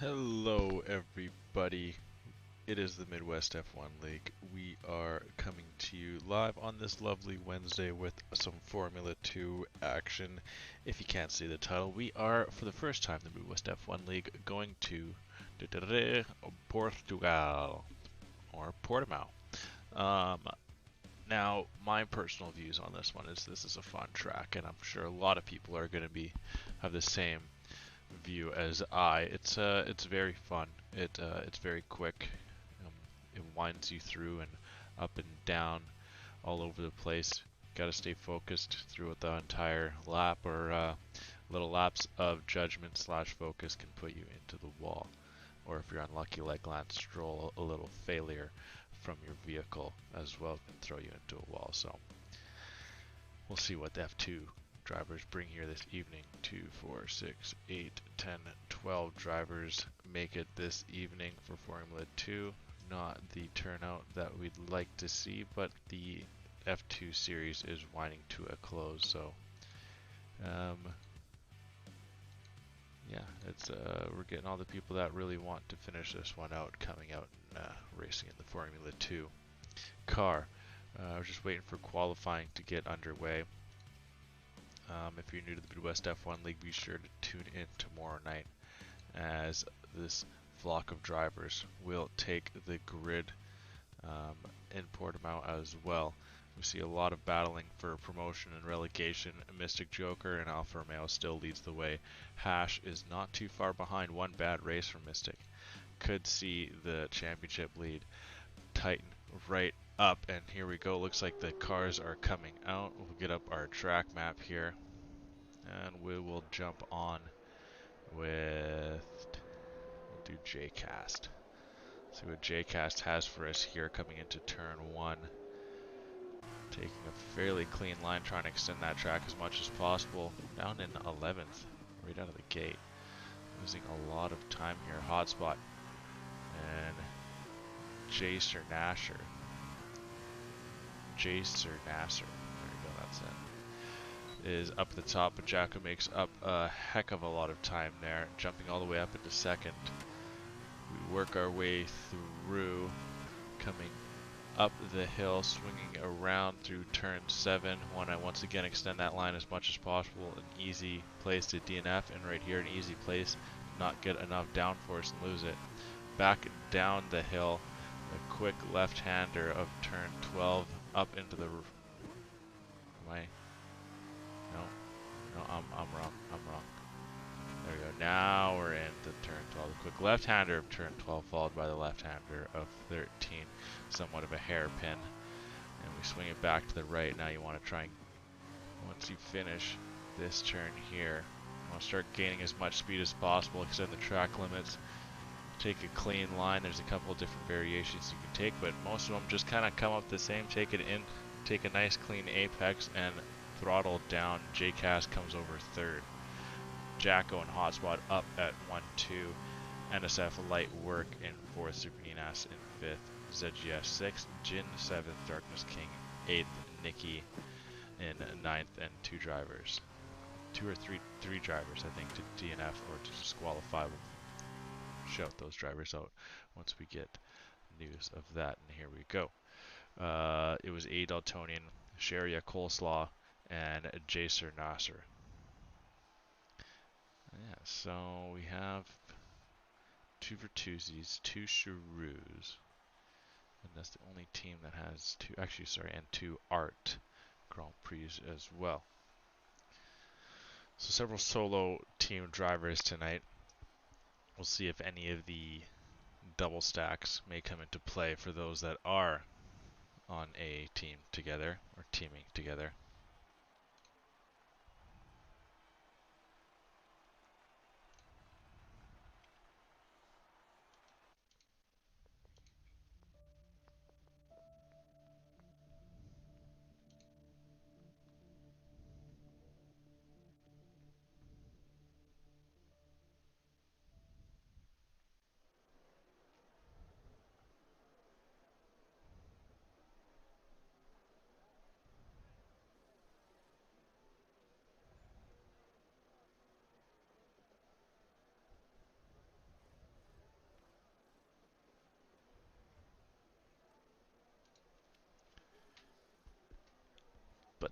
Hello, everybody. It is the Midwest F1 League. We are coming to you live on this lovely Wednesday with some Formula 2 action. If you can't see the title, we are, for the first time in the Midwest F1 League, going to Portugal, or Portimao. Um, Now, my personal views on this one is this is a fun track, and I'm sure a lot of people are going to have the same view as I. It's very fun. It's very quick. Um, it winds you through and up and down all over the place. Got to stay focused throughout the entire lap, or little lapse of judgment slash focus can put you into the wall. Or if you're unlucky like Lance Stroll, a little failure from your vehicle as well can throw you into a wall. So we'll see what the F2 drivers bring here this evening. 2, 4, 6, 8, 10, 12 drivers make it this evening for Formula 2. Not the turnout that we'd like to see, but the F2 series is winding to a close. So, yeah, it's we're getting all the people that really want to finish this one out coming out and racing in the Formula 2 car. I was just waiting for qualifying to get underway. If you're new to the Midwest F1 League, be sure to tune in tomorrow night as this flock of drivers will take the grid in Portimao as well. We see a lot of battling for promotion and relegation. Mystic Joker and Alfa Romeo still leads the way. Hash is not too far behind. One bad race from Mystic could see the championship lead tighten right up, and here we go. Looks like the cars are coming out. We'll get up our track map here, and we will jump on with, we'll do JCast. See what JCast has for us here coming into turn 1. Taking a fairly clean line, trying to extend that track as much as possible. Down in 11th, right out of the gate. Losing a lot of time here. Hot spot. And Jacer Nasser. There you go, that's it. Is up at the top, but Jacko makes up a heck of a lot of time there. Jumping all the way up into second. We work our way through, coming up the hill, swinging around through turn 7. Want to once again extend that line as much as possible. An easy place to DNF, and right here an easy place to not get enough downforce and lose it. Back down the hill, a quick left-hander of turn 12 up into the. Am I? No, I'm wrong. There we go. Now we're into turn 12. A quick left-hander of turn 12, followed by the left-hander of 13. Somewhat of a hairpin. And we swing it back to the right. Now you want to try and, once you finish this turn here, you want to start gaining as much speed as possible, extend the track limits, take a clean line. There's a couple of different variations you can take, but most of them just kind of come up the same. Take it in, take a nice clean apex, and throttle down. JCast comes over third. Jacko and Hotspot up at 1-2. NSF Light Work in 4th. Superninas in 5th. ZGS 6th. Jin 7th. Darkness King 8th. Nikki in 9th. And 2 drivers. 2 or 3 drivers, I think, to DNF or to disqualify. We'll shout those drivers out once we get news of that. And here we go. It was A. Daltonian, Sharia Coleslaw, and Jacer Nasser. Yeah, so we have 2 Virtusis, 2 Cheroos, and that's the only team that has 2, actually, sorry, and 2 Art Grand Prix as well. So several solo team drivers tonight. We'll see if any of the double stacks may come into play for those that are on a team together, or teaming together.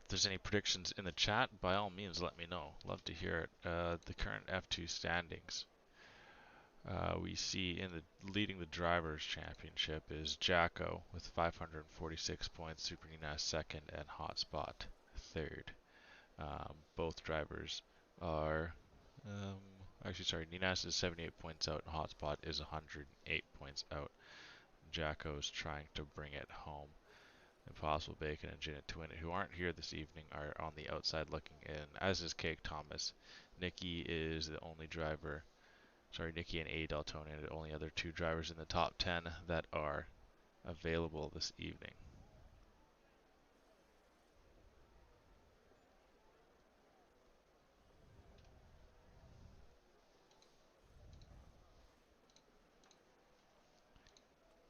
If there's any predictions in the chat, by all means, let me know. Love to hear it. The current F2 standings. We see in the leading the drivers' championship is Jacko with 546 points, Super Nina second, and Hotspot third. Both drivers are actually sorry, Ninas is 78 points out, and Hotspot is 108 points out. Jacko's trying to bring it home. Impossible Bacon and Janet to win it, who aren't here this evening, are on the outside looking in, as is Cake Thomas. Nikki is the only driver. Sorry, Nikki and A. Daltonian are the only other two drivers in the top 10 that are available this evening.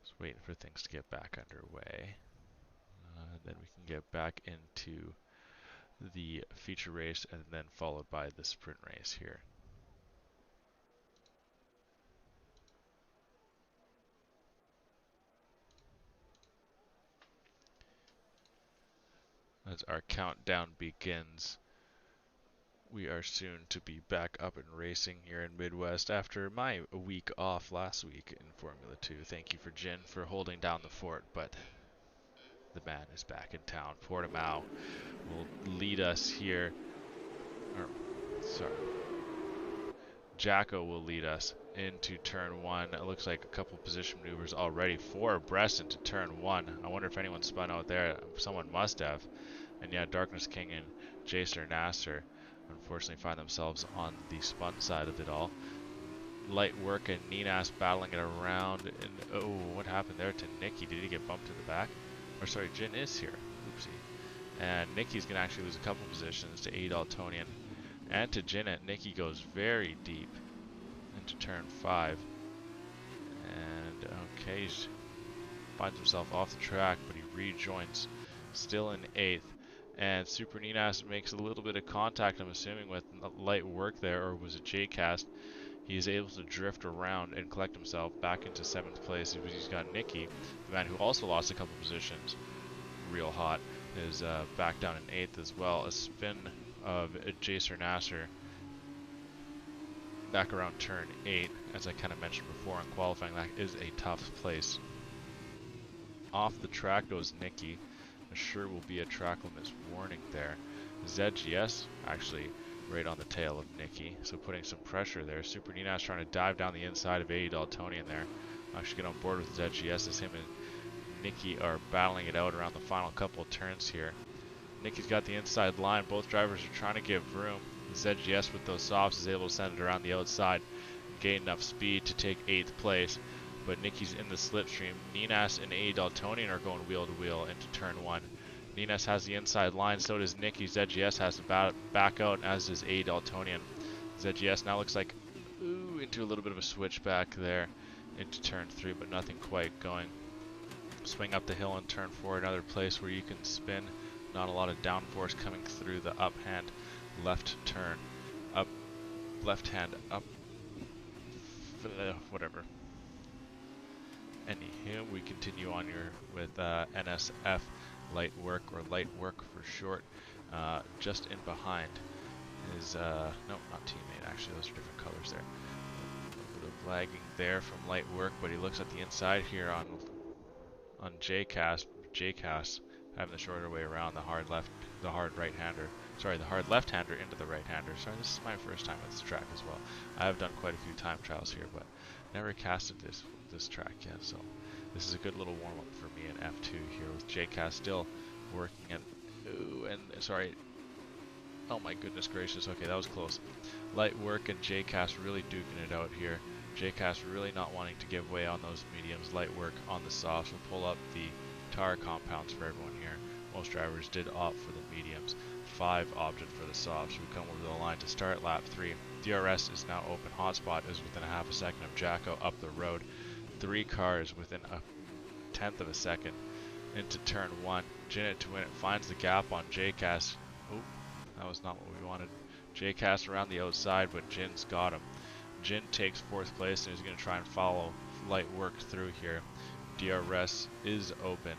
Just waiting for things to get back underway. Then we can get back into the feature race and then followed by the sprint race here. As our countdown begins, we are soon to be back up and racing here in Midwest after my week off last week in Formula 2. Thank you for Jin for holding down the fort, but the man is back in town. Portimao will lead us here. Jacko will lead us into turn 1. It looks like a couple position maneuvers already. 4 abreast into turn 1. I wonder if anyone spun out there. Someone must have. And yeah, Darkness King and Jaser Nasser unfortunately find themselves on the spun side of it all. Light Work and Ninas battling it around. And oh, what happened there to Nikki? Did he get bumped to the back? Or sorry, Jin is here. Oopsie. And Nikki's going to actually lose a couple positions to A. Daltonian and to Jinnit. Nikki goes very deep into turn 5. And okay, he finds himself off the track, but he rejoins still in 8th. And Super Ninas makes a little bit of contact, I'm assuming, with Light Work there, or was it J-Cast? He is able to drift around and collect himself back into 7th place. He's got Nikki, the man who also lost a couple positions, real hot, is back down in 8th as well. A spin of Jaser Nasser back around turn 8, as I kind of mentioned before in qualifying. That is a tough place. Off the track goes Nikki. There sure will be a track limits warning there. ZGS actually right on the tail of Nikki, so putting some pressure there. Super Ninas trying to dive down the inside of A. Daltonian there. Actually get on board with ZGS as him and Nikki are battling it out around the final couple of turns here. Nikki's got the inside line. Both drivers are trying to give room. ZGS with those softs is able to send it around the outside, gain enough speed to take 8th place. But Nikki's in the slipstream. Ninas and A. Daltonian are going wheel to wheel into turn 1. Ninas has the inside line, so does Nikki. ZGS has to back out, as does A. Daltonian. ZGS now looks like into a little bit of a switchback there into turn 3, but nothing quite going. Swing up the hill in turn 4, another place where you can spin. Not a lot of downforce coming through the uphand left turn. Left hand up. Whatever. Anywho, we continue on here with NSF Light Work, or Light Work for short. Just in behind is, no, not teammate, actually, those are different colors there. A bit of lagging there from Light Work, but he looks at the inside here on J-Cast. J-Cast having the shorter way around, the hard right-hander. Sorry, the hard left-hander into the right-hander. Sorry, this is my first time at this track as well. I have done quite a few time trials here, but never casted this track yet, so this is a good little warm-up for me in F2 here with J-Cast still working at, sorry, oh my goodness gracious, okay, that was close. Light Work and J-Cast really duking it out here. J-Cast really not wanting to give way on those mediums. Light Work on the softs. We'll pull up the tire compounds for everyone here. Most drivers did opt for the mediums. 5 opted for the softs. We come over the line to start lap 3. DRS is now open. Hotspot is within a half a second of Jacko up the road. 3 cars within a 10th of a second into turn 1. Jinnit to win it. Finds the gap on J-Cast. Oh, that was not what we wanted. J-Cast around the outside, but Jin's got him. Jin takes 4th place and is going to try and follow Light Work through here. DRS is open.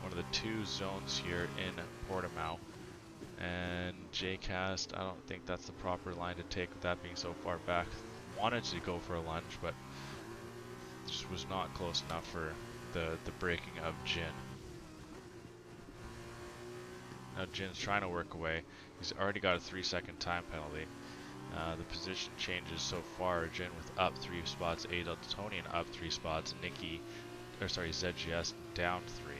One of the 2 zones here in Portimao. And J-Cast, I don't think that's the proper line to take with that being so far back. Wanted to go for a lunge, but just was not close enough for the braking of Jin. Now Jin's trying to work away. He's already got a 3-second time penalty. The position changes so far. Jin with up 3 spots, Adaltonian up 3 spots, ZGS down 3.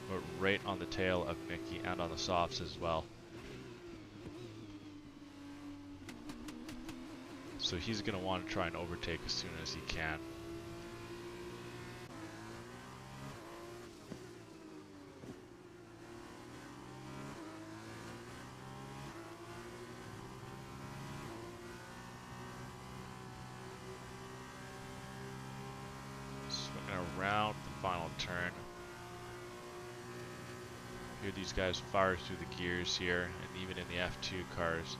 But right on the tail of Nikki and on the softs as well. So he's going to want to try and overtake as soon as he can. Swinging around the final turn. Hear these guys fire through the gears here, and even in the F2 cars,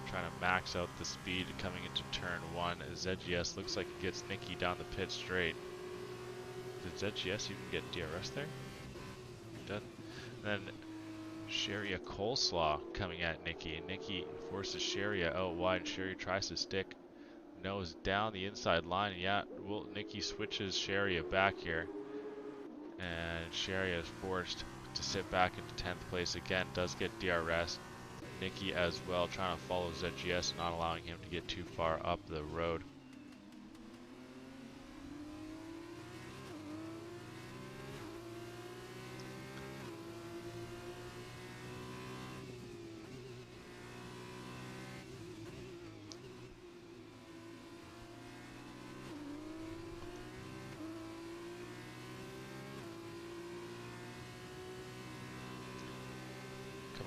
trying to max out the speed coming into turn 1. As ZGS looks like it gets Nikki down the pit straight. Did ZGS even get DRS there? He did. Then Sharia Coleslaw coming at Nikki, and Nikki forces Sharia out wide. Sharia tries to stick nose down the inside line, and yeah, well, Nikki switches Sharia back here, and Sharia is forced to sit back into 10th place again, does get DRS. Nikki as well, trying to follow ZGS, not allowing him to get too far up the road.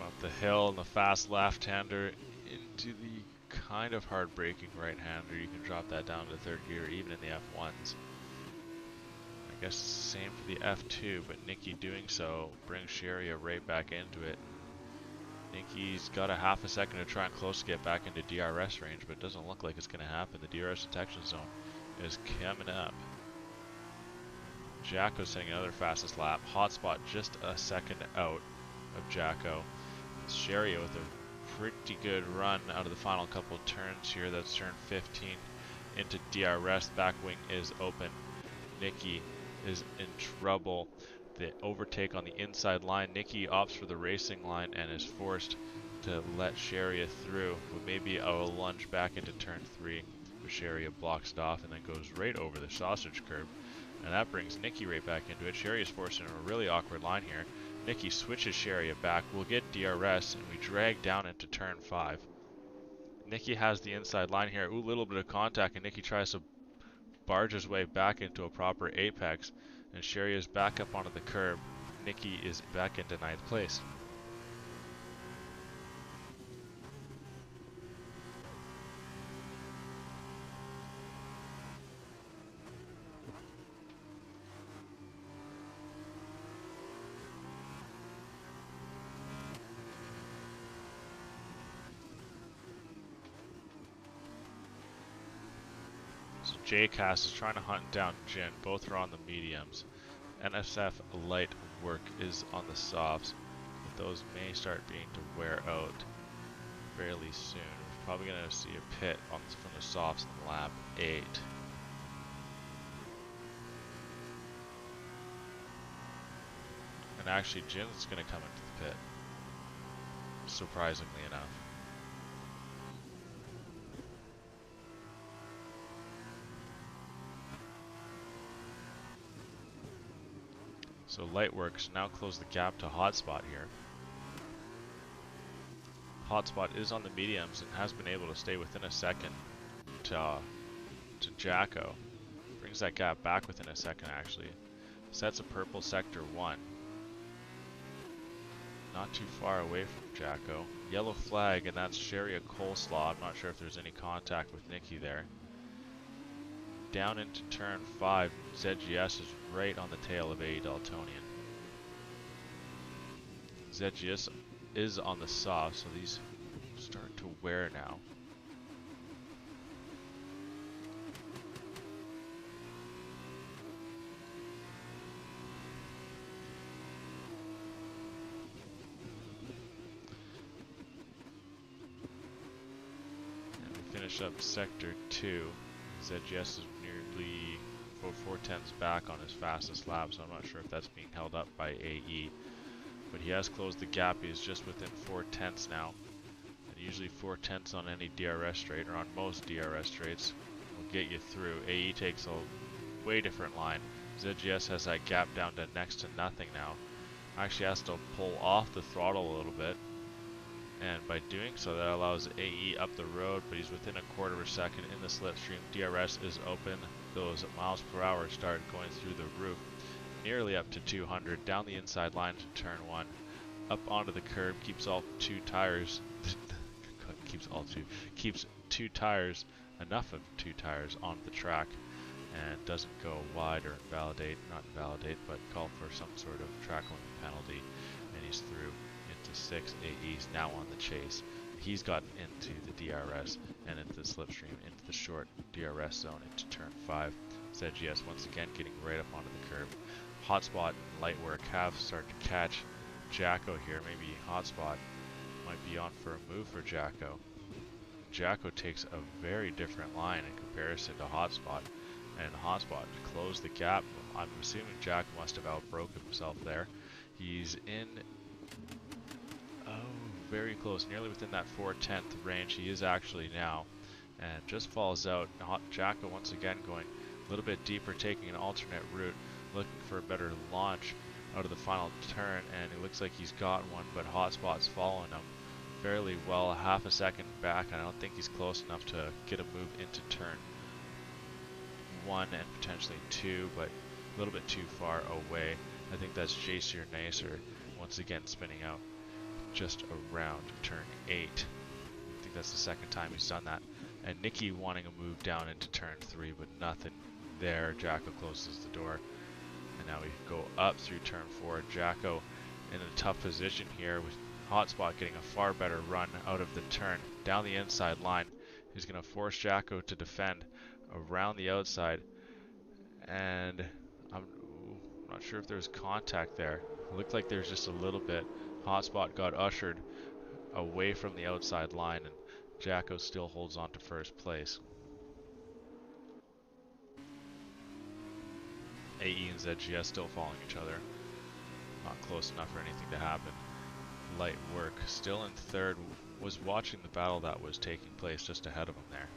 Up the hill and the fast left-hander into the kind of hard braking right-hander. You can drop that down to 3rd gear even in the F1s. I guess it's the same for the F2, but Nikki doing so brings Sharia right back into it. Nikki's got a half a second to try and close to get back into DRS range, but it doesn't look like it's going to happen. The DRS detection zone is coming up. Jacko's setting another fastest lap. Hotspot just a second out of Jacko. Sharia with a pretty good run out of the final couple of turns here. That's turn 15 into DRS. Back wing is open. Nikki is in trouble. The overtake on the inside line. Nikki opts for the racing line and is forced to let Sharia through with maybe a lunge back into turn 3. But Sharia blocks it off and then goes right over the sausage curb. And that brings Nikki right back into it. Sharia's forced into a really awkward line here. Nikki switches Sharia back. We'll get DRS, and we drag down into turn 5. Nikki has the inside line here. Ooh, little bit of contact, and Nikki tries to barge his way back into a proper apex. And Sharia's back up onto the curb. Nikki is back into 9th place. J-Cast is trying to hunt down Jin. Both are on the mediums. NSF light work is on the softs, but those may start being to wear out fairly soon. We're probably going to see a pit from the softs in lap 8. And actually Jin's going to come into the pit, surprisingly enough. So Lightworks now close the gap to Hotspot here. Hotspot is on the mediums and has been able to stay within a second to Jacko. Brings that gap back within a second actually. Sets a purple sector 1. Not too far away from Jacko. Yellow flag, and that's Sharia Coleslaw. I'm not sure if there's any contact with Nikki there. Down into turn 5, ZGS is right on the tail of A. Daltonian. ZGS is on the soft, so these start to wear now. finish up Sector 2. ZGS is nearly 4/10ths back on his fastest lap, so I'm not sure if that's being held up by AE. But he has closed the gap. He is just within 4/10ths now. And usually 4/10ths on any DRS straight, or on most DRS straights, will get you through. AE takes a way different line. ZGS has that gap down to next to nothing now. Actually has to pull off the throttle a little bit. And by doing so, that allows AE up the road, but he's within a quarter of a second in the slipstream. DRS is open. Those miles per hour start going through the roof, nearly up to 200, down the inside line to turn 1, up onto the curb, keeps all two tires, keeps two tires, enough of two tires on the track, and doesn't go wide or not invalidate, but call for some sort of track limit penalty, and he's through into 6. AE's now on the chase. He's gotten into the DRS and into the slipstream, into the short DRS zone, into turn 5. ZGS once again getting right up onto the curb. Hotspot and Lightwork have started to catch Jacko here. Maybe Hotspot might be on for a move for Jacko. Jacko takes a very different line in comparison to Hotspot, and Hotspot closed the gap. I'm assuming Jacko must have outbroke himself there. He's in very close, nearly within that 4/10th range. He is actually now, and just falls out. Jacko once again going a little bit deeper, taking an alternate route, looking for a better launch out of the final turn, and it looks like he's got one, but Hotspot's following him fairly well, half a second back, and I don't think he's close enough to get a move into turn 1 and potentially 2, but a little bit too far away. I think that's Jacer Nacer once again spinning out just around turn 8. I think that's the second time he's done that. And Nicky wanting a move down into turn 3, but nothing there. Jacko closes the door. And now we go up through turn 4. Jacko in a tough position here with Hotspot getting a far better run out of the turn down the inside line. He's going to force Jacko to defend around the outside. And I'm not sure if there's contact there. It looked like there's just a little bit. Hotspot got ushered away from the outside line, and Jacko still holds on to first place. AE and ZGS still following each other. Not close enough for anything to happen. Light Work still in third, was watching the battle that was taking place just ahead of him there.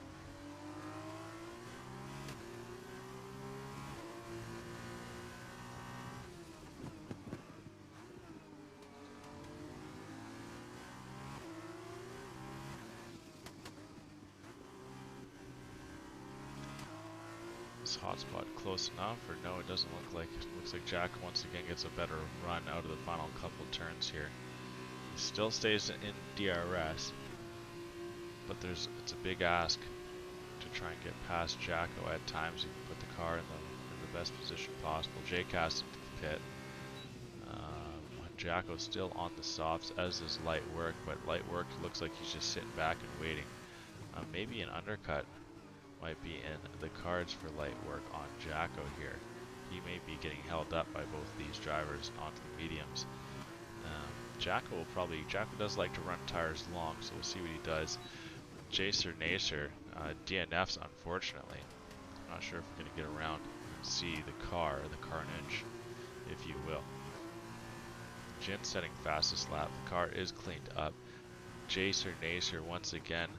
Hotspot close enough, or no, it doesn't look like. It looks like Jack once again gets a better run out of the final couple turns here. He still stays in DRS, but it's a big ask to try and get past Jacko. At times you can put the car in the best position possible. J-Cast into the pit. Jacko's still on the softs, as is Light Work, but Light Work looks like he's just sitting back and waiting. Maybe an undercut might be in the cards for Light Work on Jacko here. He may be getting held up by both these drivers onto the mediums. Jacko does like to run tires long, so we'll see what he does. Jacer Nacer DNFs, unfortunately. I'm not sure if we're going to get around and see the carnage, if you will. Jin setting fastest lap. The car is cleaned up. Jacer Nacer once again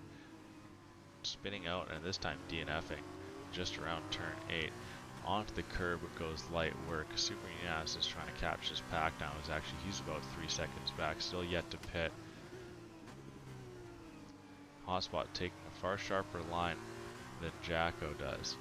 spinning out, and this time DNFing just around turn 8. Onto the curb goes Light Work. Super Unas is trying to capture his pack now. He's about 3 seconds back, still yet to pit. Hotspot taking a far sharper line than Jacko does.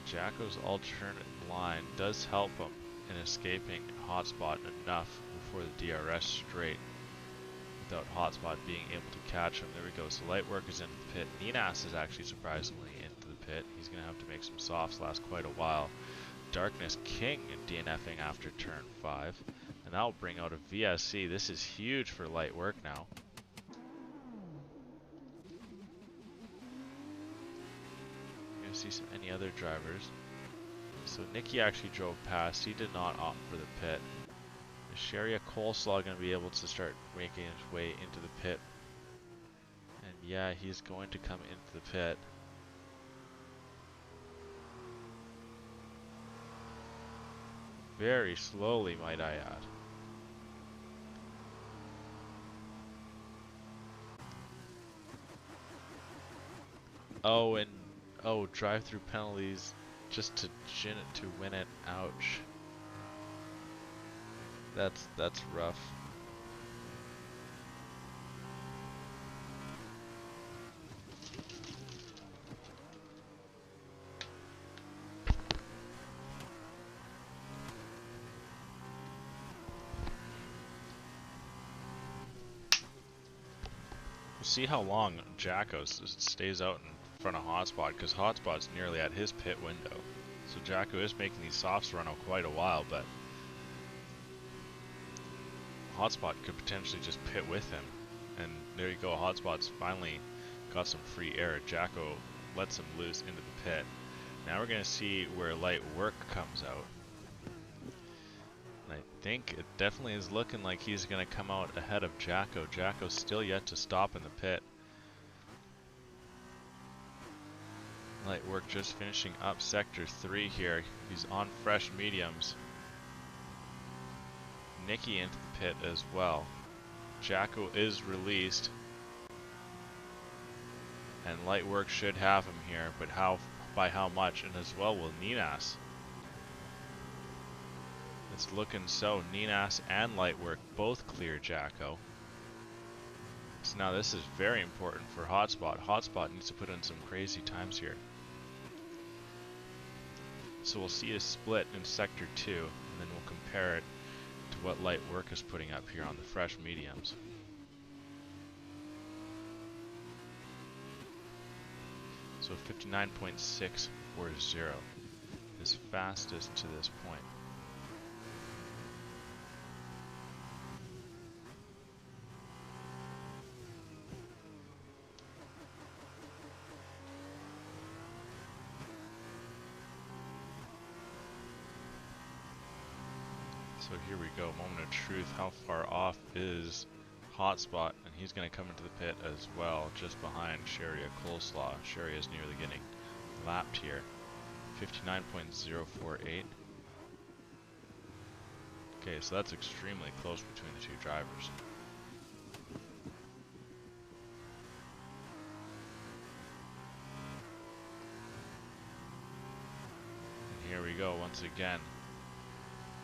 Jacko's alternate line does help him in escaping Hotspot enough before the DRS straight without Hotspot being able to catch him. There we go. So Light Work is into the pit. Ninas is actually surprisingly into the pit. He's going to have to make some softs last quite a while. Darkness King DNFing after turn 5. And And that'll bring out a VSC. This is huge for light work now. You're gonna see any other drivers. So Nicky actually drove past. He did not opt for the pit. Is Sharia Coleslaw going to be able to start making his way into the pit? And yeah, he's going to come into the pit. Very slowly, might I add. Oh, and drive-through penalties just to gin it to win it. Ouch. That's rough. We'll see how long Jacko stays out in front of Hotspot, because Hotspot's nearly at his pit window. So Jacko is making these softs run out quite a while, but Hotspot could potentially just pit with him. And there you go, Hotspot's finally got some free air. Jacko lets him loose into the pit. Now we're going to see where light work comes out. And I think it definitely is looking like he's going to come out ahead of Jacko. Jacko's still yet to stop in the pit. Light work just finishing up sector 3 here. He's on fresh mediums. Nicky into the pit as well. Jacko is released. And light work should have him here, but by how much? And as well will Ninas. It's looking so. Ninas and light work both clear Jacko. So now this is very important for Hotspot. Hotspot needs to put in some crazy times here. So we'll see a split in sector 2, and then we'll compare it to what light work is putting up here on the fresh mediums. So 59.640, his fastest to this point. So here we go, moment of truth. How far off is Hotspot? And he's going to come into the pit as well, just behind Sharia Coleslaw. Sharia is nearly getting lapped here. 59.048. Okay, so that's extremely close between the two drivers. And here we go once again.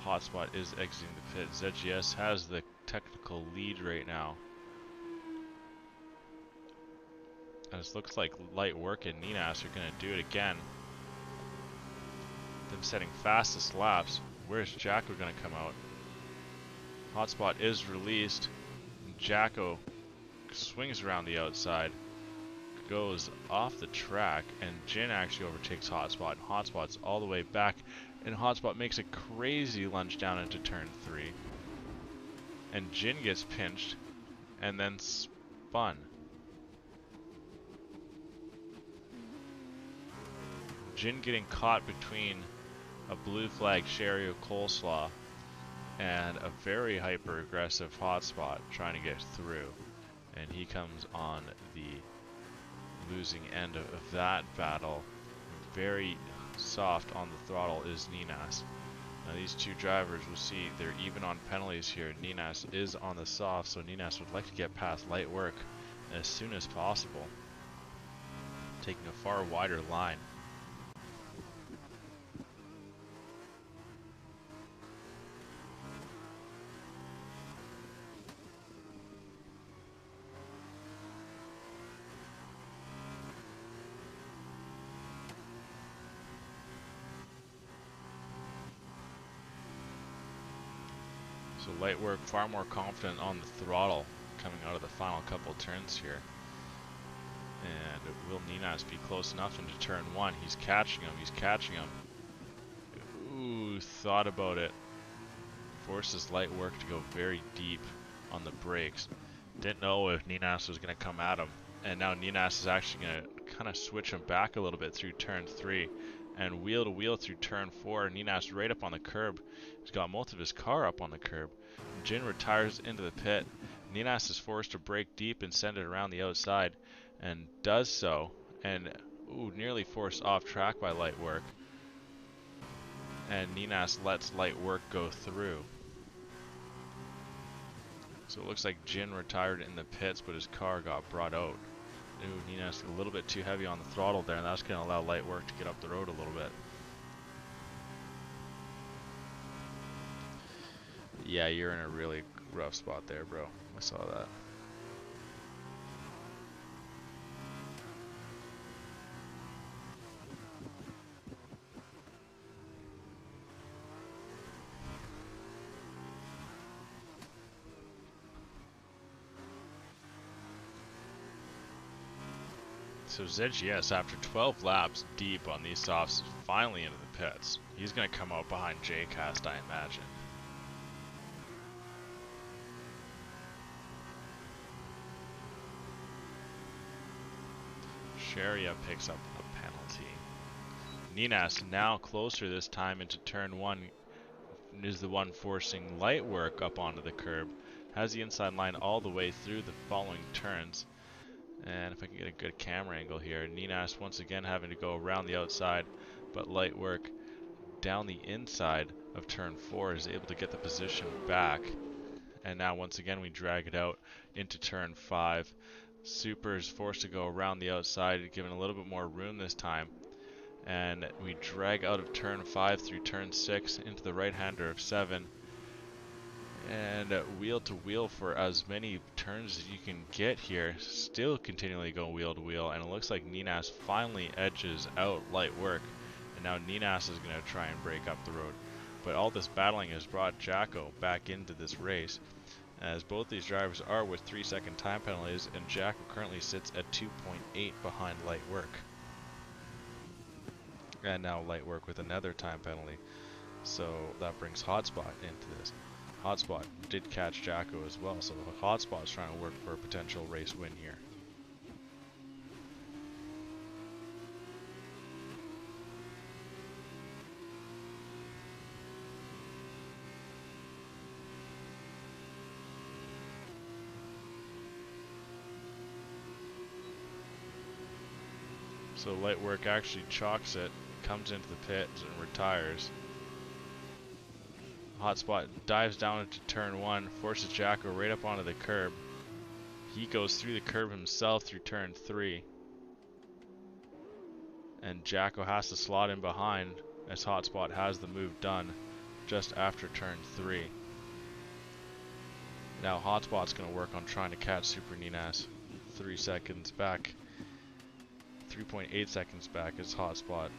Hotspot is exiting the pit. ZGS has the technical lead right now. And it looks like light work and Ninas are going to do it again. Them setting fastest laps. Where's Jacko going to come out? Hotspot is released. And Jacko swings around the outside. Goes off the track. And Jin actually overtakes Hotspot. And Hotspot's all the way back. And Hotspot makes a crazy lunge down into turn 3. And Jin gets pinched and then spun. Jin getting caught between a blue flag Sharia Coleslaw and a very hyper aggressive Hotspot trying to get through. And he comes on the losing end of that battle. Very soft on the throttle is Ninas. Now these two drivers, we'll see they're even on penalties here. Ninas is on the soft, so Ninas would like to get past light work as soon as possible, taking a far wider line. So light work far more confident on the throttle coming out of the final couple turns here. And will Ninas be close enough into turn 1? He's catching him, he's catching him. Ooh, thought about it forces light work to go very deep on the brakes. Didn't know if Ninas was going to come at him. And now Ninas is actually going to kind of switch him back a little bit through turn 3. And wheel to wheel through turn 4. Ninas right up on the curb. He's got most of his car up on the curb. Jin retires into the pit. Ninas is forced to brake deep and send it around the outside. And does so. And nearly forced off track by light work. And Ninas lets light work go through. So it looks like Jin retired in the pits, but his car got brought out. Ninas a little bit too heavy on the throttle there, and that's going to allow light work to get up the road a little bit. Yeah, you're in a really rough spot there, bro. I saw that. So ZGS, after 12 laps deep on these softs, is finally into the pits. He's going to come out behind JCast, I imagine. Sharia picks up a penalty. Ninas, now closer this time into turn 1, is the one forcing light work up onto the curb. Has the inside line all the way through the following turns. And if I can get a good camera angle here, Ninas once again having to go around the outside, but light work down the inside of turn 4 is able to get the position back. And now once again we drag it out into turn 5. Super is forced to go around the outside, given a little bit more room this time. And we drag out of turn 5 through turn 6 into the right-hander of 7. And wheel to wheel for as many turns as you can get here. Still continually go wheel to wheel, and it looks like Ninas finally edges out light work. And now Ninas is going to try and break up the road. But all this battling has brought Jacko back into this race, as both these drivers are with 3-second time penalties, and Jacko currently sits at 2.8 behind light work. And now light work with another time penalty. So that brings Hotspot into this. Hotspot did catch Jacko as well, so Hotspot's trying to work for a potential race win here. So light work actually chalks it, comes into the pits and retires. Hotspot dives down into turn 1, forces Jacko right up onto the curb. He goes through the curb himself through turn 3. And Jacko has to slot in behind, as Hotspot has the move done just after turn 3. Now Hotspot's going to work on trying to catch Super Ninas 3 seconds back. 3.8 seconds back is Hotspot,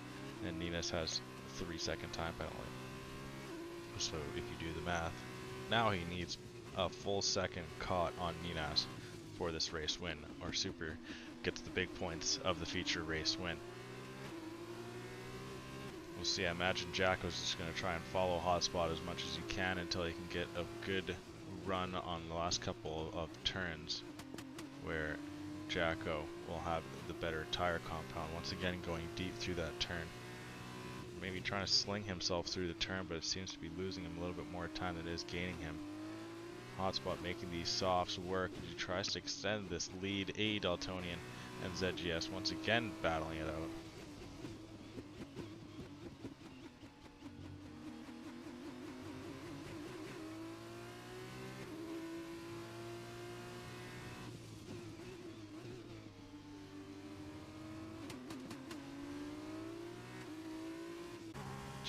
and Ninas has 3-second time penalty. So if you do the math, now he needs a full second caught on Ninas for this race win, or Super gets the big points of the feature race win. We'll see. I imagine Jacko's just going to try and follow Hotspot as much as he can until he can get a good run on the last couple of turns, where Jacko will have the better tire compound, once again going deep through that turn. Maybe trying to sling himself through the turn, but it seems to be losing him a little bit more time than it is gaining him. Hotspot making these softs work as he tries to extend this lead. A Daltonian and ZGS once again battling it out.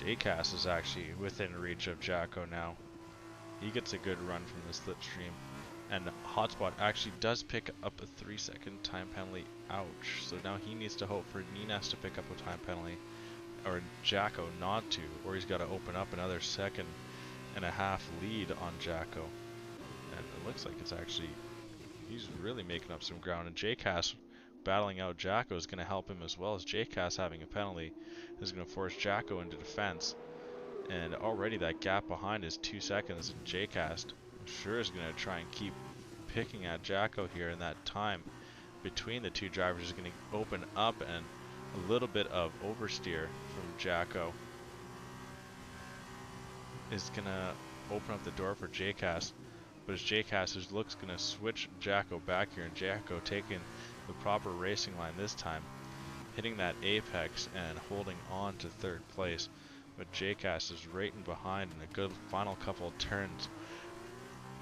JCast is actually within reach of Jacko now. He gets a good run from the slipstream. And Hotspot actually does pick up a 3-second time penalty. Ouch. So now he needs to hope for Ninas to pick up a time penalty, or Jacko not to, or he's got to open up another 1.5 seconds lead on Jacko. And it looks like it's actually, he's really making up some ground. And JCast battling out Jacko is going to help him, as well as JCast having a penalty is going to force Jacko into defense. And already that gap behind is 2 seconds, and JCast sure is going to try and keep picking at Jacko here, and that time between the two drivers is going to open up, and a little bit of oversteer from Jacko is going to open up the door for JCast. But as JCast looks going to switch Jacko back here, and Jacko taking the proper racing line this time, hitting that apex and holding on to third place. But JCast is right in behind in a good final couple of turns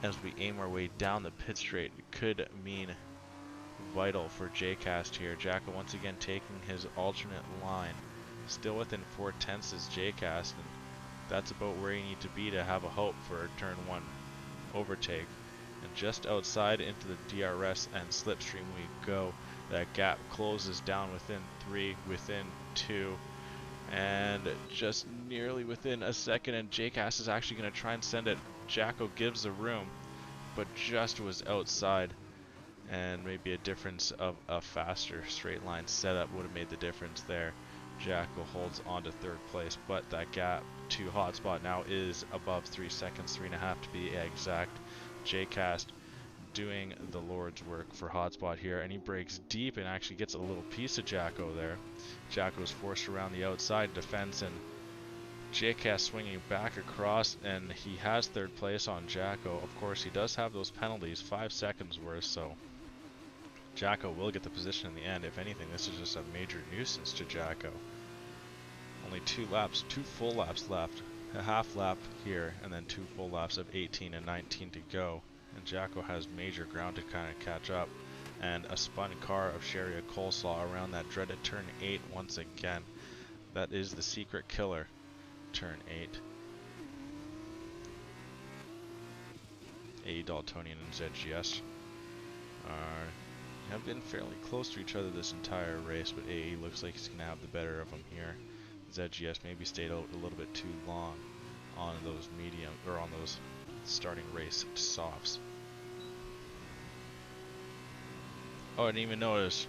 as we aim our way down the pit straight. It could mean vital for JCast here. Jacko once again taking his alternate line, still within 4/10 is JCast, and that's about where you need to be to have a hope for a turn 1 overtake. And just outside into the DRS and slipstream we go. That gap closes down within 3, within 2, and just nearly within a second, and JCast is actually going to try and send it. Jacko gives the room, but just was outside, and maybe a difference of a faster straight line setup would have made the difference there. Jacko holds on to third place, but that gap to Hotspot now is above 3 seconds, 3.5 to be exact. JCast doing the Lord's work for Hotspot here, and he breaks deep and actually gets a little piece of Jacko there. Jacko's forced around the outside defense, and JCast swinging back across, and he has third place on Jacko. Of course, he does have those penalties, 5 seconds worth, so Jacko will get the position in the end. If anything, this is just a major nuisance to Jacko. Only 2 laps, 2 full laps left. A half lap here, and then 2 full laps of 18 and 19 to go. And Jacko has major ground to kind of catch up. And a spun car of Sharia Coleslaw around that dreaded turn 8 once again. That is the secret killer, turn 8. AE Daltonian and ZGS have been fairly close to each other this entire race, but AE looks like he's going to have the better of them here. ZGS maybe stayed out a little bit too long on those medium, or on those starting race softs. Oh, I didn't even notice.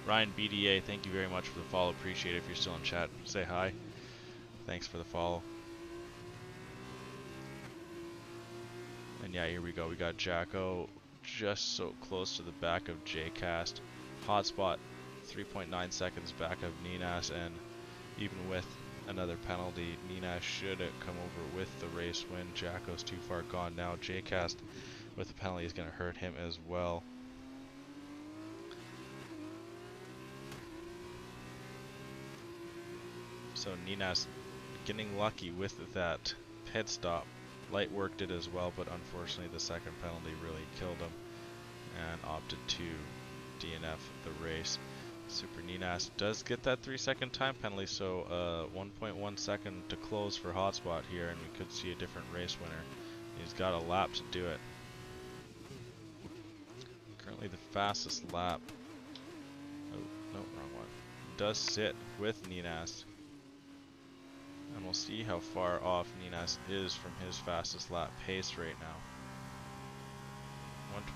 Ryan BDA, thank you very much for the follow. Appreciate it. If you're still in chat, say hi. Thanks for the follow. And yeah, here we go. We got Jacko just so close to the back of JCast. Hotspot 3.9 seconds back of Ninas, and even with another penalty, Ninas should come over with the race win. Jacko's too far gone now. JCast with the penalty is going to hurt him as well. So Ninas getting lucky with that pit stop. Light work did as well, but unfortunately the second penalty really killed him and opted to DNF the race. Super Ninas does get that 3-second time penalty, so 1.1 second to close for Hotspot here, and we could see a different race winner. He's got a lap to do it. Currently the fastest lap, oh no, wrong one, does sit with Ninas. And we'll see how far off Ninas is from his fastest lap pace right now.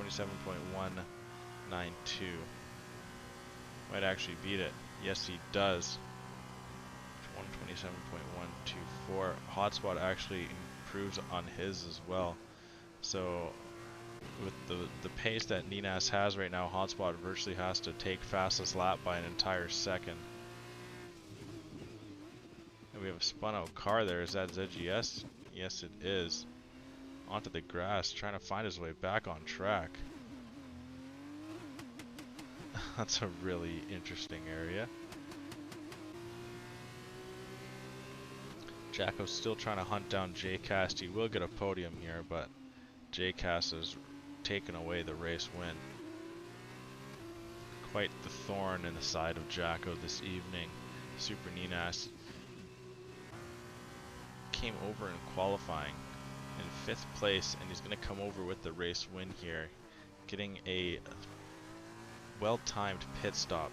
127.192. Might actually beat it. Yes, he does. 127.124. Hotspot actually improves on his as well. So with the pace that Ninas has right now, Hotspot virtually has to take fastest lap by an entire second. And we have a spun out car there. Is that ZGS? Yes, it is. Onto the grass, trying to find his way back on track. That's a really interesting area. Jacko's still trying to hunt down JCast. He will get a podium here, but JCast has taken away the race win. Quite the thorn in the side of Jacko this evening. Super Ninas came over in qualifying in 5th place, and he's going to come over with the race win here, getting a well-timed pit stop.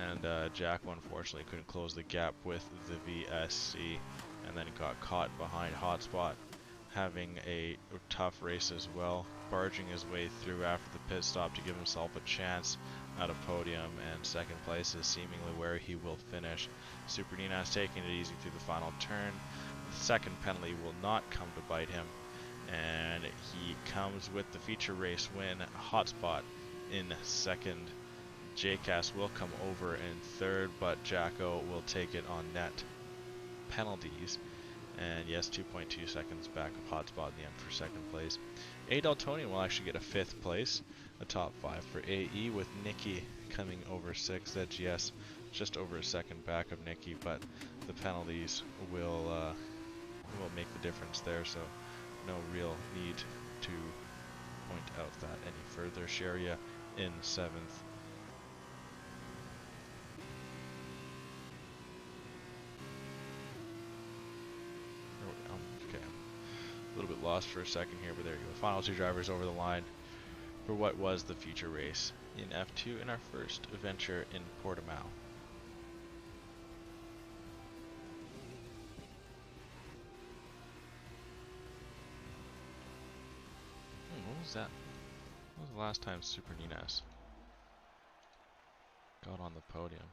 And Jacko unfortunately couldn't close the gap with the VSC, and then got caught behind Hotspot, having a tough race as well, barging his way through after the pit stop to give himself a chance. at a podium, and second place is seemingly where he will finish. Super Ninas taking it easy through the final turn. The second penalty will not come to bite him, and he comes with the feature race win. Hotspot in second. JCast will come over in third, but Jacko will take it on net penalties. And yes, 2.2 seconds back of Hotspot in the end for second place. A Daltonian will actually get a fifth place, a top 5 for AE, with Nikki coming over 6. ZGS just over a second back of Nikki, but the penalties will make the difference there, so no real need to point out that any further. Sharia in 7th. Okay, a little bit lost for a second here, but there you go. Final 2 drivers over the line for what was the feature race in F2 in our first adventure in Portimao. What was that? When was the last time Super Ninas got on the podium?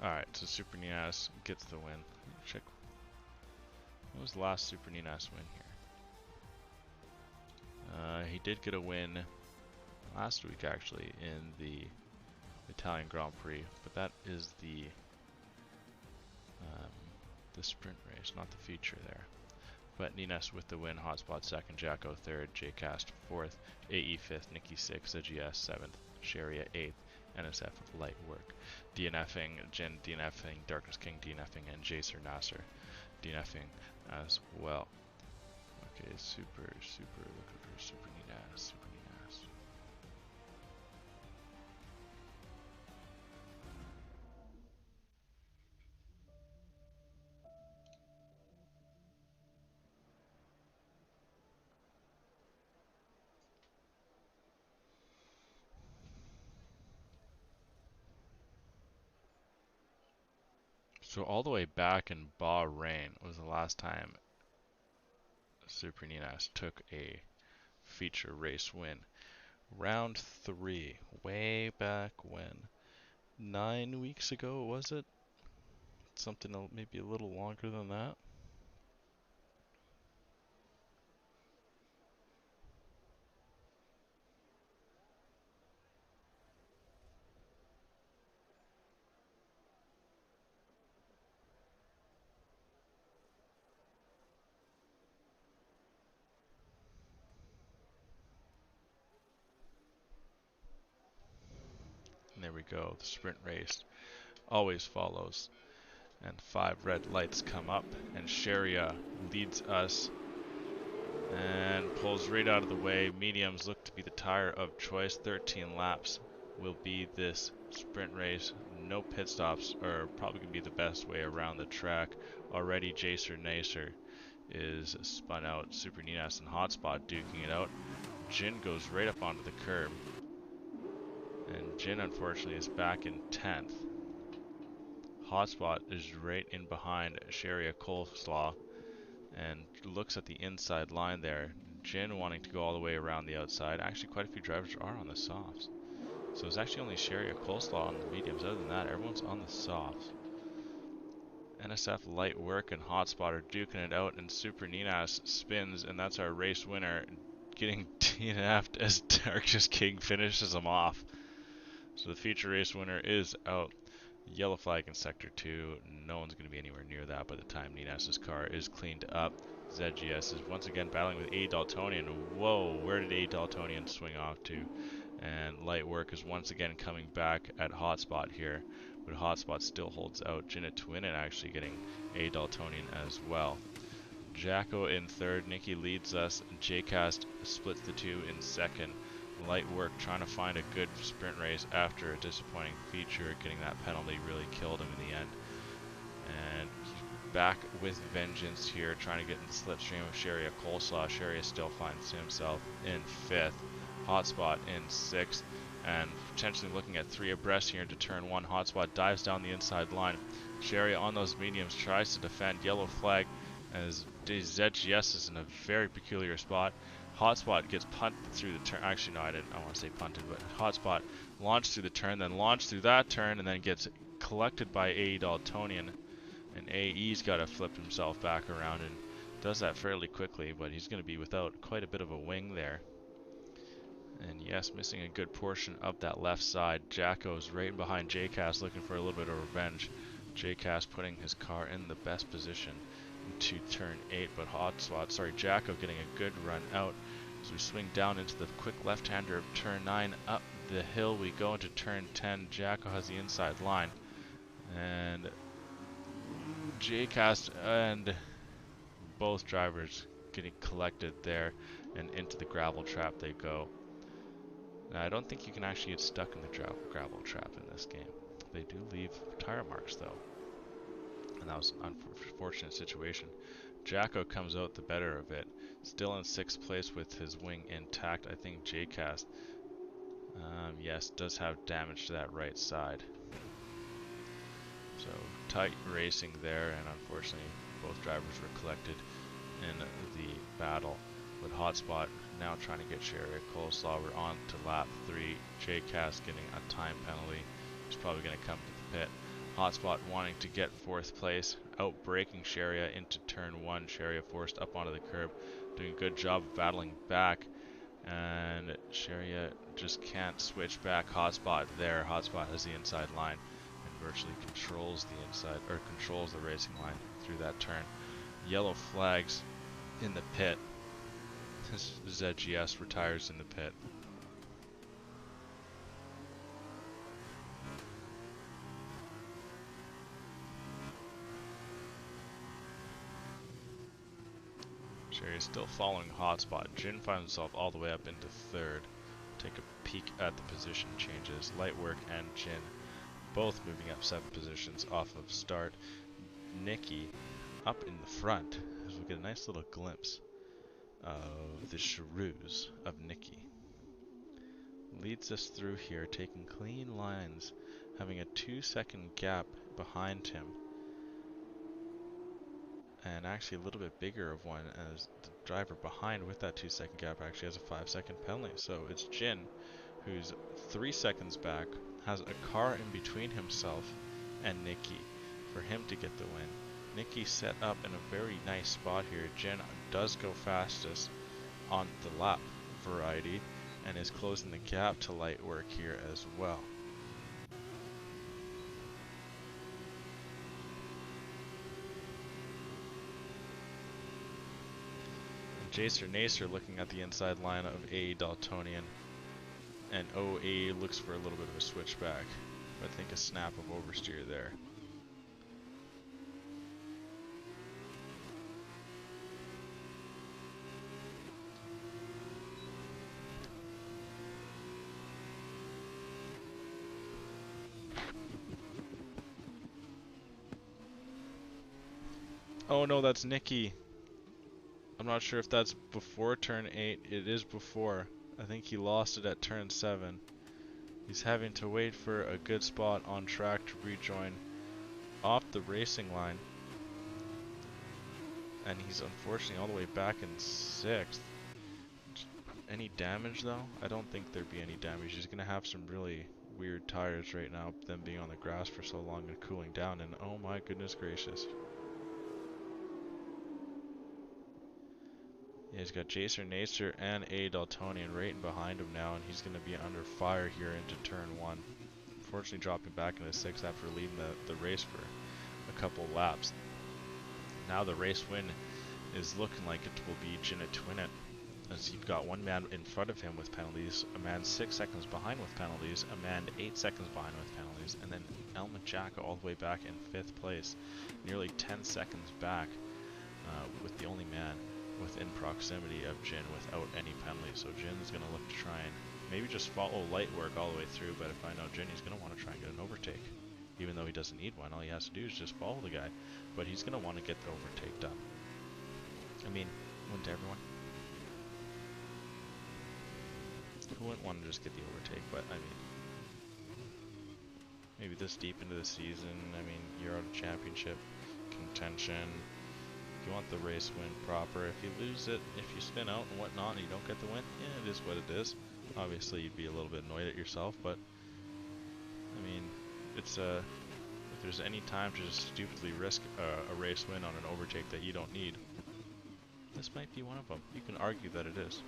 Alright, so Super Ninas gets the win. Check. What was the last Super Ninas win here? He did get a win last week, actually, in the Italian Grand Prix, but that is the sprint race, not the feature there. But Ninas with the win, Hotspot second, Jacko third, JCast fourth, AE fifth, Nikki sixth, ZGS seventh, Sharia eighth, NSF with light work. DNFing, Jin DNFing, Darkness King DNFing, and Jaser Nasser DNFing as well. Okay, super, looking for Super Ninas, Super Ninas. So all the way back in Bahrain was the last time Super Ninas took a feature race win. Round 3, way back when? 9 weeks ago, was it? Something maybe a little longer than that. And there we go, the sprint race always follows. And 5 red lights come up, and Sharia leads us and pulls right out of the way. Mediums look to be the tire of choice. 13 laps will be this sprint race. No pit stops are probably going to be the best way around the track. Already Jaser Nasser is spun out. Super Ninas and Hotspot duking it out. Jin goes right up onto the curb. And Jin, unfortunately, is back in 10th. Hotspot is right in behind Sharia Coleslaw and looks at the inside line there. Jin wanting to go all the way around the outside. Actually, quite a few drivers are on the softs. So it's actually only Sharia Coleslaw on the mediums. Other than that, everyone's on the softs. NSF light work and Hotspot are duking it out, and Super Ninas spins, and that's our race winner, getting DNF'd as Darkest King finishes him off. So the feature race winner is out. Yellow flag in Sector 2. No one's going to be anywhere near that by the time Ninas' car is cleaned up. ZGS is once again battling with A Daltonian. Whoa, where did A Daltonian swing off to? And light work is once again coming back at Hotspot here, but Hotspot still holds out. Jinna Twinin actually getting A Daltonian as well. Jacko in third, Nikki leads us, JCast splits the two in second. Light work trying to find a good sprint race after a disappointing feature. Getting that penalty really killed him in the end. And he's back with vengeance here, trying to get in the slipstream of Sharia Coleslaw. Sharia still finds himself in 5th. Hotspot in 6th. And potentially looking at 3 abreast here into turn 1. Hotspot dives down the inside line. Sharia on those mediums tries to defend. Yellow flag as ZGS is in a very peculiar spot. Hotspot gets punted through the turn. Actually, no, I want to say punted, but Hotspot launched through the turn, then launched through that turn, and then gets collected by AE Daltonian. And AE's got to flip himself back around and does that fairly quickly, but he's going to be without quite a bit of a wing there. And yes, missing a good portion of that left side. Jacko's right behind JCast looking for a little bit of revenge. JCast putting his car in the best position into turn 8, but Jacko getting a good run out as we swing down into the quick left-hander of turn 9. Up the hill we go into turn 10. Jacko has the inside line, and JCast and both drivers getting collected there, and into the gravel trap they go. Now, I don't think you can actually get stuck in the gravel trap in this game. They do leave tire marks though, and that was an unfortunate situation. Jacko comes out the better of it, still in 6th place with his wing intact. I think JCast, yes, does have damage to that right side. So tight racing there, and unfortunately both drivers were collected in the battle. With Hotspot now trying to get Sharia Coleslaw. We're on to lap 3. JCast getting a time penalty. He's probably going to come to the pit. Hotspot wanting to get 4th place, outbraking Sharia into turn 1. Sharia forced up onto the curb, doing a good job of battling back, and Sharia just can't switch back. Hotspot there. Hotspot has the inside line and virtually controls the inside, or controls the racing line through that turn. Yellow flags in the pit. ZGS retires in the pit. Sherry is still following Hotspot. Jin finds himself all the way up into 3rd. Take a peek at the position changes. Lightwork and Jin both moving up 7 positions off of start. Nikki up in the front as we get a nice little glimpse of the shrews of Nikki. Leads us through here, taking clean lines, having a 2-second gap behind him, and actually a little bit bigger of one as the driver behind with that 2-second gap actually has a 5-second penalty. So it's Jin, who's 3 seconds back, has a car in between himself and Nikki for him to get the win. Nikki set up in a very nice spot here. Jin does go fastest on the lap variety and is closing the gap to Lightwork here as well. Jacer Nacer looking at the inside line of A. Daltonian, and OA looks for a little bit of a switchback, but I think a snap of oversteer there. Oh no, that's Nikki. I'm not sure if that's before turn 8. It is before. I think he lost it at turn 7. He's having to wait for a good spot on track to rejoin off the racing line. And he's unfortunately all the way back in 6th. Any damage though? I don't think there'd be any damage. He's going to have some really weird tires right now, them being on the grass for so long and cooling down, and oh my goodness gracious. Yeah, he's got Jacer Nacer and A. Daltonian right behind him now, and he's going to be under fire here into turn 1. Unfortunately dropping back into 6th after leading the race for a couple laps. Now the race win is looking like it will be Jinnit Twinnit, as you've got one man in front of him with penalties, a man 6 seconds behind with penalties, a man 8 seconds behind with penalties, and then Elma Jacko all the way back in 5th place, nearly 10 seconds back, with the only man within proximity of Jin without any penalties. So Jin's going to look to try and maybe just follow light work all the way through, but if I know Jin, he's going to want to try and get an overtake. Even though he doesn't need one, all he has to do is just follow the guy. But he's going to want to get the overtake done. I mean, wouldn't everyone? Who wouldn't want to just get the overtake? But, I mean, maybe this deep into the season, I mean, you're out of championship contention. You want the race win proper. If you lose it, if you spin out and whatnot and you don't get the win, yeah, it is what it is. Obviously, you'd be a little bit annoyed at yourself, but I mean, it's if there's any time to just stupidly risk a race win on an overtake that you don't need, this might be one of them. You can argue that it is.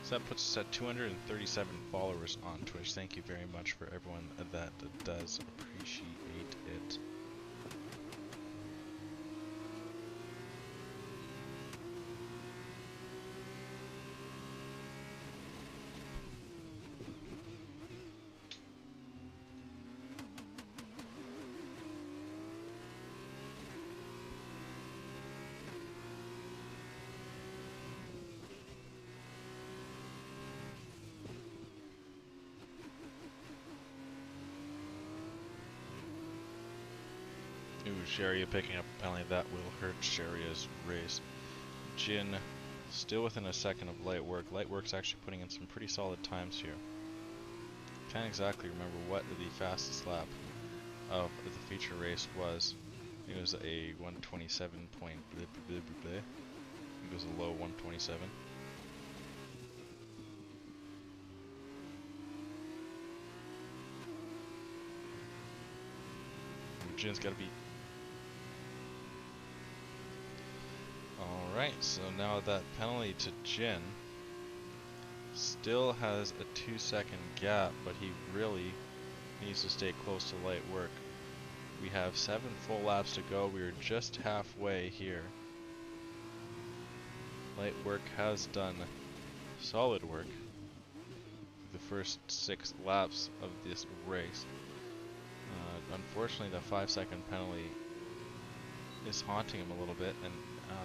So that puts us at 237 followers on Twitch. Thank you very much for everyone that does appreciate it. Ooh, Sharia picking up a penalty. That will hurt Sharia's race. Jin still within a second of Light Work. Light Work's actually putting in some pretty solid times here. Can't exactly remember what the fastest lap of the feature race was. It was a 127 point blah, blah, blah, blah. It was a low 127. Jin's got to be. Alright, so now that penalty to Jin still has a 2-second gap, but he really needs to stay close to Light Work. We have 7 full laps to go. We are just halfway here. Light Work has done solid work the first 6 laps of this race. Unfortunately, the 5-second penalty is haunting him a little bit, and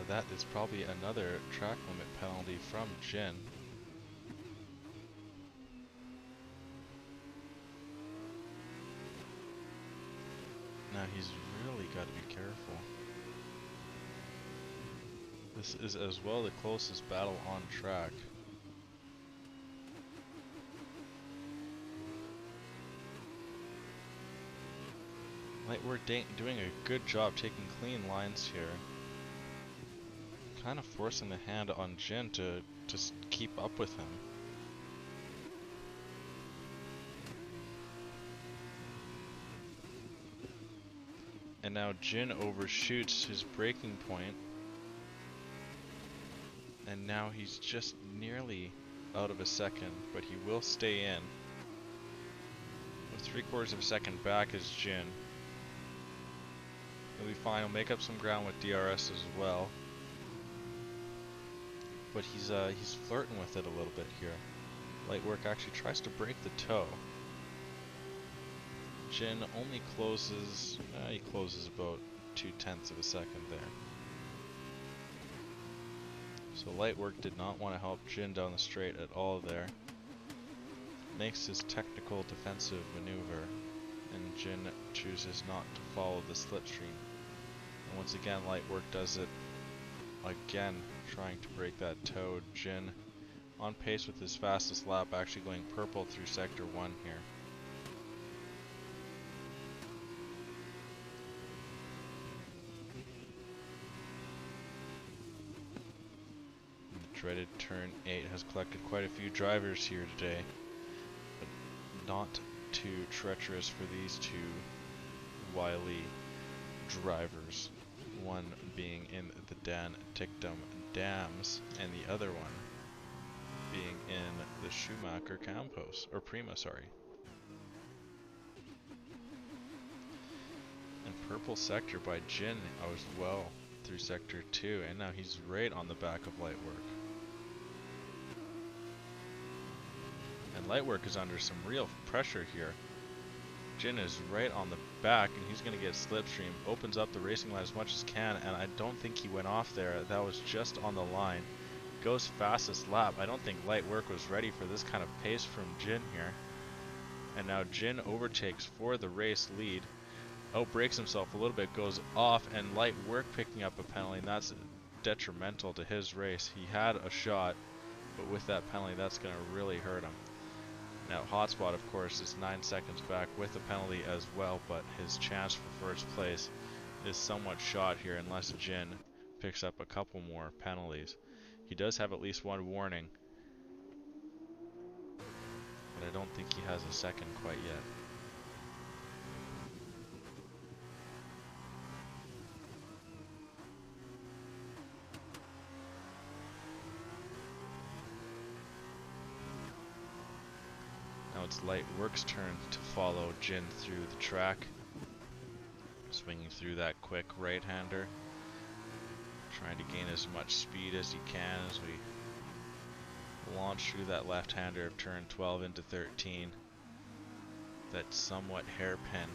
that is probably another track limit penalty from Jin. Now he's really got to be careful. This is as well the closest battle on track. We're doing a good job taking clean lines here. Kind of forcing the hand on Jin to just keep up with him. And now Jin overshoots his braking point. And now he's just nearly out of a second, but he will stay in. With 3/4 of a second back is Jin. He'll be fine. He'll make up some ground with DRS as well. But he's flirting with it a little bit here. Light Work actually tries to break the toe. Jin only closes, he closes about 0.2 of a second there. So Light Work did not want to help Jin down the straight at all there. Makes his technical defensive maneuver, and Jin chooses not to follow the slipstream. And once again, Light Work does it again, trying to break that toe. Jin on pace with his fastest lap, actually going purple through sector 1 here. The dreaded turn 8 has collected quite a few drivers here today, but not too treacherous for these two wily drivers. One being in the Dan Tickdom Dams, and the other one being in the Schumacher Campos, or Prima, sorry. And purple sector by Jin as well through sector 2, and now he's right on the back of Lightwork. And Lightwork is under some real pressure here. Jin is right on the back, and he's going to get slipstream. Opens up the racing line as much as can, and I don't think he went off there. That was just on the line. Goes fastest lap. I don't think Lightwork was ready for this kind of pace from Jin here. And now Jin overtakes for the race lead. Outbreaks himself a little bit, goes off, and Lightwork picking up a penalty, and that's detrimental to his race. He had a shot, but with that penalty, that's going to really hurt him. Now, Hotspot, of course, is 9 seconds back with a penalty as well, but his chance for first place is somewhat shot here unless Jin picks up a couple more penalties. He does have at least one warning, but I don't think he has a second quite yet. Now it's Lightwork's turn to follow Jin through the track. Swinging through that quick right-hander. Trying to gain as much speed as he can as we launch through that left-hander of turn 12 into 13. That somewhat hairpin.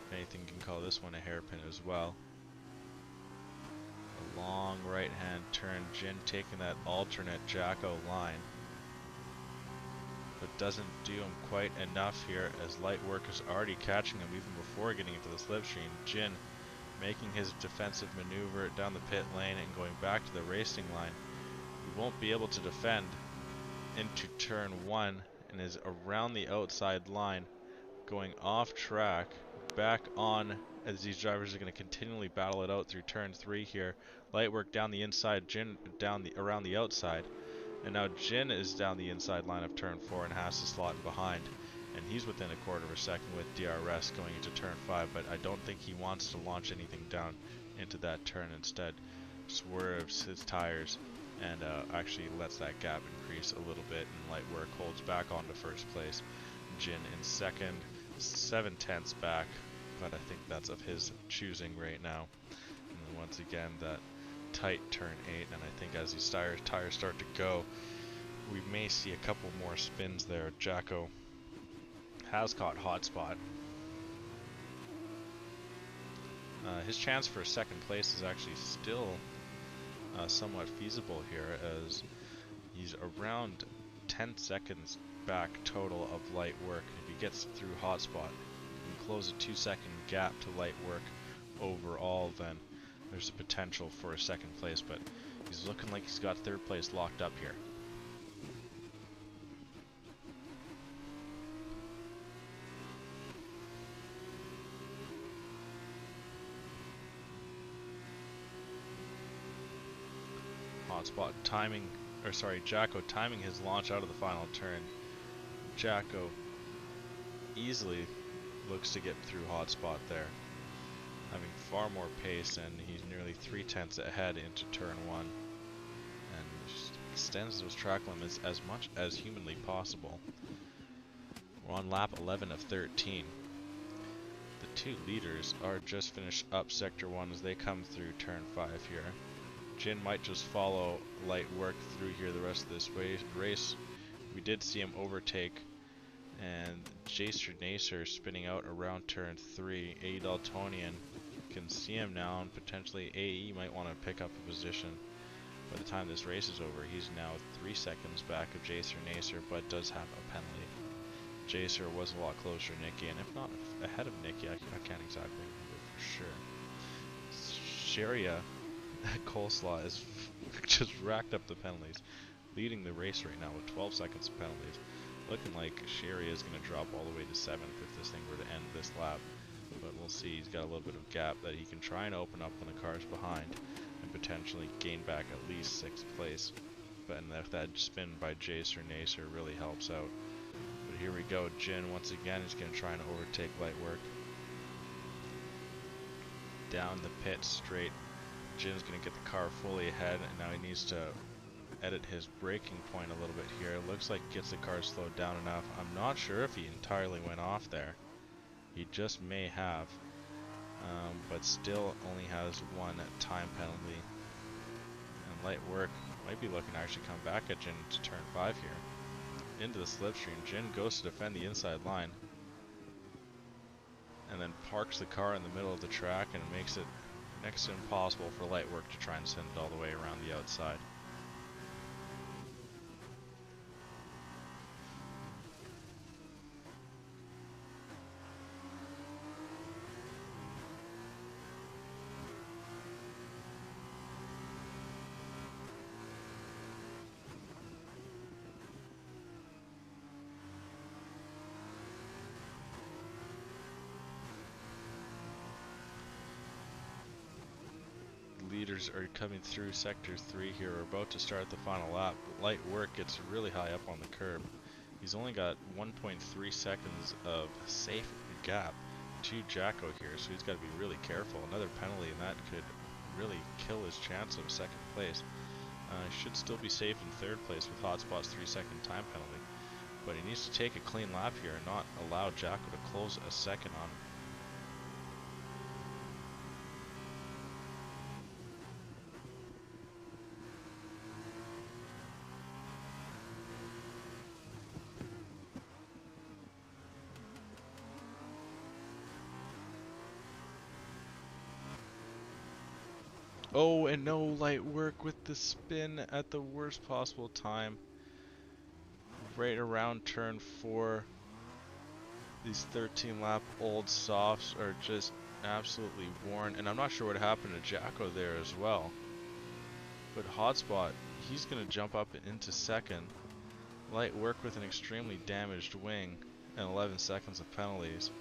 If anything, you can call this one a hairpin as well. A long right-hand turn. Jin taking that alternate Jacko line. But doesn't do him quite enough here, as Lightwork is already catching him even before getting into the slipstream. Jin making his defensive maneuver down the pit lane and going back to the racing line. He won't be able to defend into turn 1 and is around the outside line, going off track, back on, as these drivers are going to continually battle it out through turn 3 here. Lightwork down the inside, Jin around the outside. And now Jin is down the inside line of turn 4 and has to slot in behind. And he's within a quarter of a second with DRS going into turn 5, but I don't think he wants to launch anything down into that turn. Instead, swerves his tires and actually lets that gap increase a little bit, and Lightwork holds back onto first place. Jin in second, 7/10 back, but I think that's of his choosing right now. And then once again, that tight turn 8, and I think as these tires start to go, we may see a couple more spins there. Jacko has caught Hotspot. His chance for second place is actually still somewhat feasible here, as he's around 10 seconds back total of Lightwork. If he gets through Hotspot and close a 2-second gap to Lightwork overall, then there's a potential for a second place, but he's looking like he's got third place locked up here. Hotspot timing, or sorry, Jacko timing his launch out of the final turn. Jacko easily looks to get through Hotspot there, having far more pace, and he's nearly 3/10 ahead into turn 1, and just extends those track limits as much as humanly possible. We're on lap 11 of 13. The two leaders are just finished up sector 1 as they come through turn 5 here. Jin might just follow Lightwork through here the rest of this race. We did see him overtake, and Jacer Nacer spinning out around turn 3. A. Daltonian can see him now, and potentially AE might want to pick up a position. By the time this race is over, he's now 3 seconds back of Jacer Nacer, but does have a penalty. Jacer was a lot closer to Nicky, and if not ahead of Nicky, I can't exactly remember for sure. Sharia Coleslaw is just racked up the penalties, leading the race right now with 12 seconds of penalties. Looking like Sharia is going to drop all the way to 7th if this thing were to end this lap. But we'll see. He's got a little bit of gap that he can try and open up when the car's behind and potentially gain back at least 6th place. But if that spin by Jacer Nacer really helps out. But here we go. Jin once again is going to try and overtake Lightwork. Down the pit straight. Jin's going to get the car fully ahead, and now he needs to edit his braking point a little bit here. It looks like gets the car slowed down enough. I'm not sure if he entirely went off there. He just may have, but still only has one time penalty. And light work might be looking to actually come back at Jin to turn 5 here. Into the slipstream. Jin goes to defend the inside line. And then parks the car in the middle of the track, and it makes it next to impossible for light work to try and send it all the way around the outside. Leaders are coming through sector 3 here. We're about to start the final lap. Light work gets really high up on the curb. He's only got 1.3 seconds of safe gap to Jacko here, so he's got to be really careful. Another penalty, and that could really kill his chance of second place. He should still be safe in third place with Hotspot's 3-second time penalty, but he needs to take a clean lap here and not allow Jacko to close a second on him. Oh, and no light work with the spin at the worst possible time. Right around turn 4. These 13-lap-old softs are just absolutely worn. And I'm not sure what happened to Jacko there as well. But Hotspot, he's going to jump up into second. Light work with an extremely damaged wing and 11 seconds of penalties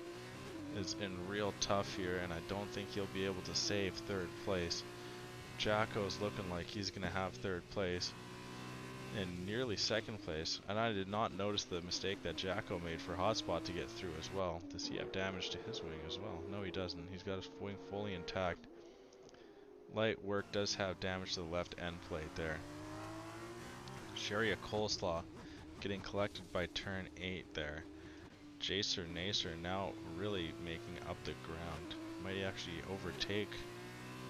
is in real tough here, and I don't think he'll be able to save third place. Jacko's looking like he's going to have third place and nearly second place, and I did not notice the mistake that Jacko made for Hotspot to get through as well. Does he have damage to his wing as well? No, he doesn't. He's got his wing fully intact. Light work does have damage to the left end plate there. Sharia Coleslaw getting collected by turn 8 there. Jacer Nacer now really making up the ground. Might actually overtake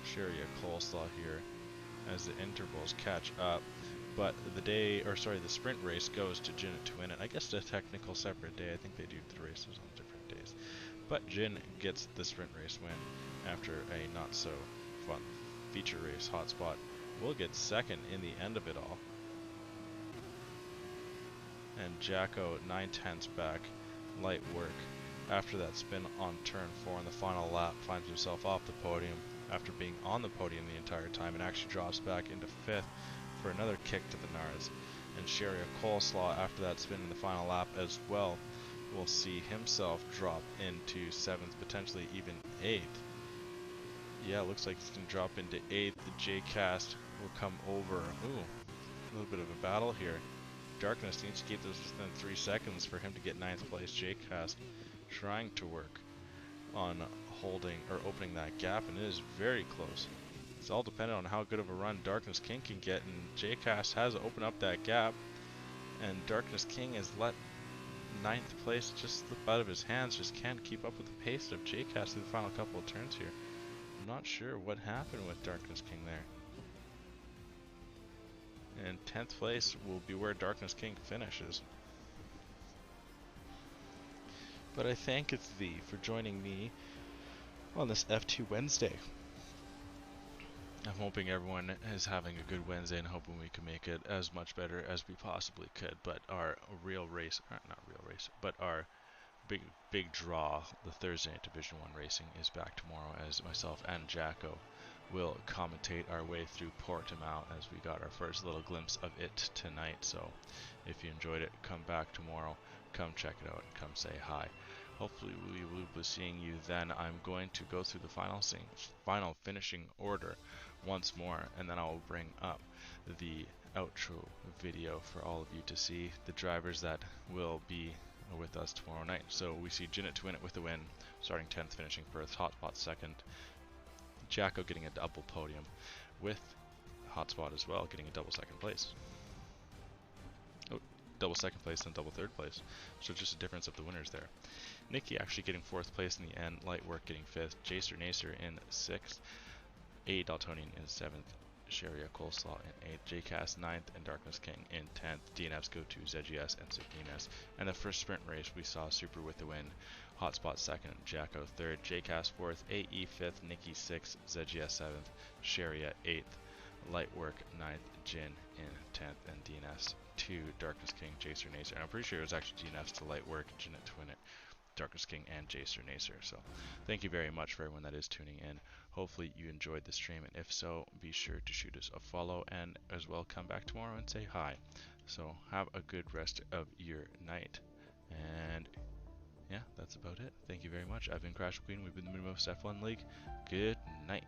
Sharia Coleslaw here as the intervals catch up, but the sprint race goes to Jin to win it. I guess a technical separate day. I think they do the races on different days, but Jin gets the sprint race win after a not so fun feature race. Hotspot will get second in the end of it all, and Jacko 9/10 back. Light work after that spin on turn 4 in the final lap finds himself off the podium after being on the podium the entire time, and actually drops back into 5th for another kick to the Nars. And Sharia Coleslaw, after that spin in the final lap as well, will see himself drop into 7th, potentially even 8th. Yeah, looks like he's going to drop into 8th. The J-Cast will come over. Ooh, a little bit of a battle here. Darkness needs to keep this within 3 seconds for him to get 9th place. J-Cast trying to work on holding or opening that gap, and it is very close. It's all dependent on how good of a run Darkness King can get, and J-Cast has opened up that gap, and Darkness King has let 9th place just slip out of his hands, just can't keep up with the pace of J-Cast through the final couple of turns here. I'm not sure what happened with Darkness King there. And 10th place will be where Darkness King finishes. But I thank thee for joining me on this F2 Wednesday. I'm hoping everyone is having a good Wednesday and hoping we can make it as much better as we possibly could. But our our big draw, the Thursday Night Division 1 racing, is back tomorrow, as myself and Jacko will commentate our way through Portimao, as we got our first little glimpse of it tonight. So if you enjoyed it, come back tomorrow, come check it out, and come say hi. Hopefully we will be seeing you then. I'm going to go through the final finishing order once more, and then I will bring up the outro video for all of you to see the drivers that will be with us tomorrow night. So we see Jinnit to win it with the win, starting 10th, finishing 1st, Hotspot 2nd, Jacko getting a double podium with Hotspot as well, getting a double 2nd place. double second place and double third place. So just a difference of the winners there. Nikki actually getting fourth place in the end. Lightwork getting fifth. Jacer Nacer in sixth. A Daltonian in seventh. Sharia Coleslaw in 8th, JCast 9th, and Darkness King in 10th. DNFs go to ZGS and Signinus. And the first sprint race, we saw Super with the win. Hotspot 2nd, Jacko 3rd, JCast 4th, AE 5th, Nikki 6th, ZGS 7th, Sharia 8th, Lightwork 9th, Jin in 10th, and DNS 2, Darkness King, Jacer Nacer. And I'm pretty sure it was actually DNFs to Lightwork, Jin to win it. Darkness King and Jacer Nacer. So thank you very much for everyone that is tuning in. Hopefully you enjoyed the stream, and if so, be sure to shoot us a follow and as well come back tomorrow and say hi. So have a good rest of your night, and yeah, that's about it. Thank you very much. I've been Crash Queen. We've been the Minimum F1 League. Good night.